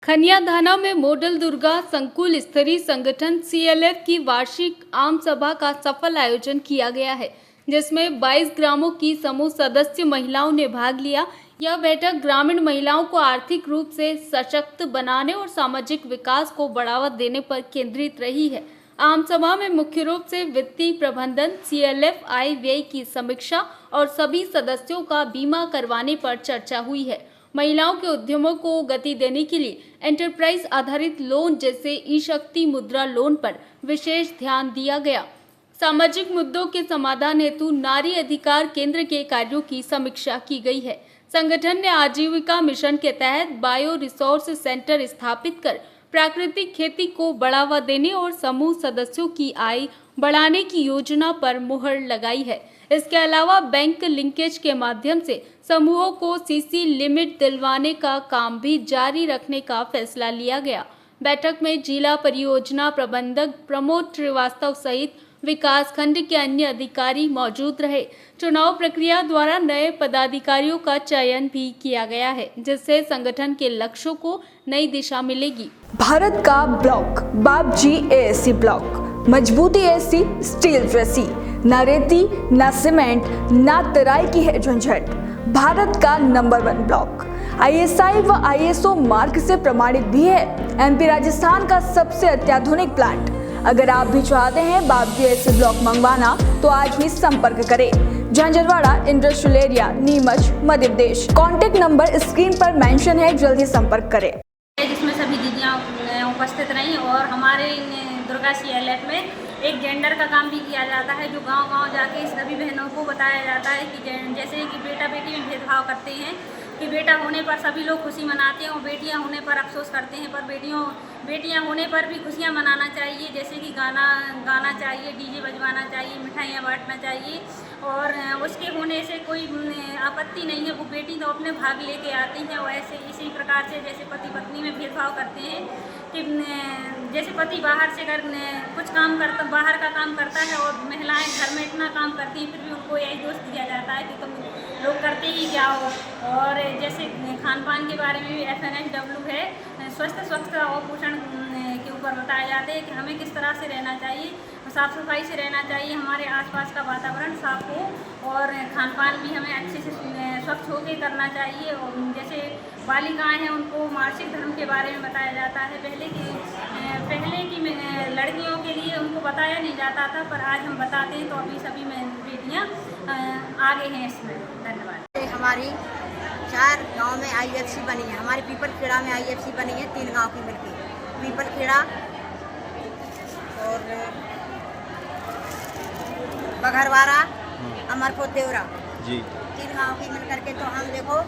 खनिया धाना में मॉडल दुर्गा संकुल स्तरीय संगठन सीएलएफ की वार्षिक आम सभा का सफल आयोजन किया गया है, जिसमें 22 ग्रामों की समूह सदस्य महिलाओं ने भाग लिया। यह बैठक ग्रामीण महिलाओं को आर्थिक रूप से सशक्त बनाने और सामाजिक विकास को बढ़ावा देने पर केंद्रित रही है। आम सभा में मुख्य रूप से वित्तीय प्रबंधन, सीएलएफ आय व्यय की समीक्षा और सभी सदस्यों का बीमा करवाने पर चर्चा हुई है। महिलाओं के उद्यमों को गति देने के लिए एंटरप्राइज आधारित लोन जैसे ई-शक्ति मुद्रा लोन पर विशेष ध्यान दिया गया। सामाजिक मुद्दों के समाधान हेतु नारी अधिकार केंद्र के कार्यों की समीक्षा की गई है। संगठन ने आजीविका मिशन के तहत बायो रिसोर्स सेंटर स्थापित कर प्राकृतिक खेती को बढ़ावा देने और समूह सदस्यों की आय बढ़ाने की योजना पर मुहर लगाई है। इसके अलावा बैंक लिंकेज के माध्यम से समूहों को सीसी लिमिट दिलवाने का काम भी जारी रखने का फैसला लिया गया। बैठक में जिला परियोजना प्रबंधक प्रमोद श्रीवास्तव सहित विकास खंड के अन्य अधिकारी मौजूद रहे। चुनाव प्रक्रिया द्वारा नए पदाधिकारियों का चयन भी किया गया है, जिससे संगठन के लक्ष्यों को नई दिशा मिलेगी। भारत का ब्लॉक बाबजी एएससी ब्लॉक, मजबूती एसी स्टील जैसी, न रेती न सीमेंट न तराई की है झंझट। भारत का नंबर 1 ब्लॉक आईएसआई व आईएसओ मार्क से प्रमाणित भी है। एमपी राजस्थान का सबसे अत्याधुनिक प्लांट। अगर आप भी चाहते हैं बाबजी एएससी ब्लॉक मंगवाना तो आज ही संपर्क करें। Jhanjharwada industrial area, Neemuch, Madhya Pradesh. Contact number screen पर मेंशन है, जल्दी संपर्क करें। जिसमें सभी दीदियाँ उपस्थित रहीं और हमारे दुर्गा सीएलएफ में एक जेंडर का काम भी किया जाता है, जो गांव-गांव जाके सभी बहनों को बताया जाता है कि जैसे कि बेटा बेटी में भेदभाव करते हैं कि बेटा होने पर सभी लोग खुशी मनाते हैं और बेटियां होने पर अफसोस करते हैं, पर बेटियां होने पर भी खुशियां मनाना चाहिए। जैसे कि गाना चाहिए, डीजे बजवाना चाहिए, मिठाइयाँ बांटना चाहिए और उसके होने से कोई आपत्ति नहीं है। वो बेटी तो अपने भाग लेके आती हैं। वैसे इसी प्रकार से जैसे पति पत्नी में भेदभाव करते हैं कि जैसे पति बाहर से कुछ काम करता, बाहर का काम करता है और महिलाएं घर में इतना काम करती हैं, फिर भी उनको यही दोष दिया जाता है कि तुम लोग करते ही क्या हो। और जैसे खान पान के बारे में भी FNSW है, स्वस्थ स्वच्छता और पोषण के ऊपर बताया जाता है कि हमें किस तरह से रहना चाहिए, साफ़ सफाई से रहना चाहिए, हमारे आसपास का वातावरण साफ हो और खान पान भी हमें अच्छे से स्वच्छ होकर करना चाहिए। और जैसे बालिकाएं हैं, उनको मासिक धर्म के बारे में बताया जाता है। पहले की लड़कियों के लिए उनको बताया नहीं जाता था, पर आज हम बताते हैं तो अभी सभी बेटियाँ आगे हैं इसमें। धन्यवाद। हमारी 4 गांव में IFC बनी है। हमारे पीपल खेड़ा में IFC बनी है, 3 गांव की मिलकर। पीपल खेड़ा और बघरवाड़ा, अमरपुर, देवरा जी, 3 गांव की मिल करके तो हम देखो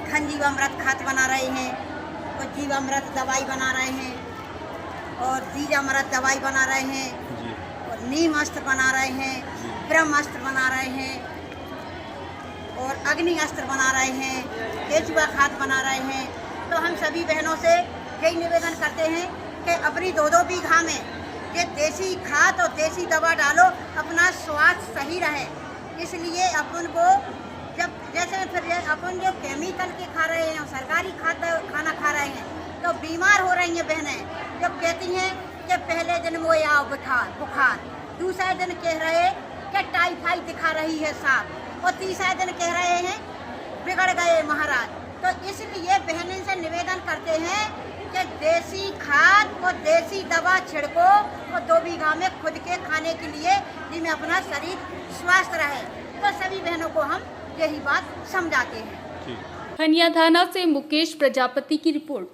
घन जीवामृत खाद बना रहे हैं और जीवामृत दवाई बना रहे हैं और बीजामृत दवाई बना रहे हैं जी, और नीम अस्त्र बना रहे हैं, ब्रह्म अस्त्र बना रहे हैं और अग्नि अस्त्र बना रहे हैं, केचुआ खाद बना रहे हैं। तो हम सभी बहनों से यही निवेदन करते हैं कि अपनी 2-2 बीघा में ये देसी खाद और देसी दवा डालो, अपना स्वास्थ्य सही रहे। इसलिए अपन को जब जैसे फिर अपन जो केमिकल के खा रहे हैं और सरकारी खाना खा रहे हैं तो बीमार हो रही हैं बहनें। जब कहती हैं कि पहले दिन वो आओ बुखार, दूसरे दिन कह रहे कि टाइफाइड दिखा रही है साफ और तीसरे दिन कह रहे हैं बिगड़ गए महाराज। तो इसलिए बहनों से निवेदन करते हैं कि देसी खाद और देसी दवा छिड़को और 2 बीघा में खुद के खाने के लिए, जिसमें अपना शरीर स्वस्थ रहे। तो सभी बहनों को हम यही बात समझाते हैं। खनिया थाना से मुकेश प्रजापति की रिपोर्ट।